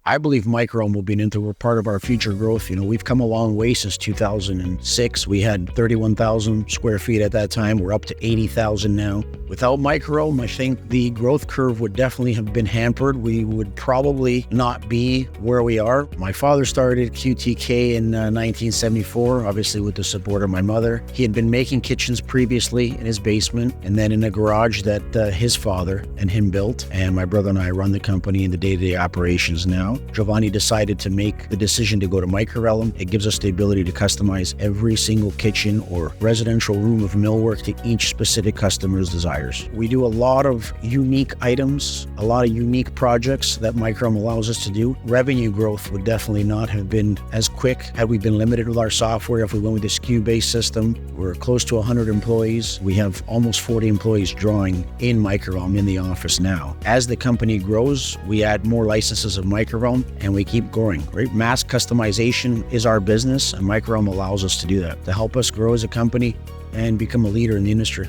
I believe Microvellum will be an integral part of our future growth. We've come a long way since 2006. We had 31,000 square feet at that time. We're up to 80,000 now. Without Microvellum, I think the growth curve would definitely have been hampered. We would probably not be where we are. My father started QTK in 1974, obviously with the support of my mother. He had been making kitchens previously in his basement and then in a garage that his father and him built. And my brother and I run the company in the day-to-day operations now. Giovanni decided to make the decision to go to Microvellum. It gives us the ability to customize every single kitchen or residential room of millwork to each specific customer's desires. We do a lot of unique items, a lot of unique projects that Microvellum allows us to do. Revenue growth would definitely not have been as quick had we been limited with our software. If we went with a SKU-based system, we're close to 100 employees. We have almost 40 employees drawing in Microvellum in the office now. As the company grows, we add more licenses of Microvellum and we keep growing, right? Mass customization is our business, and Microvellum allows us to do that, to help us grow as a company and become a leader in the industry.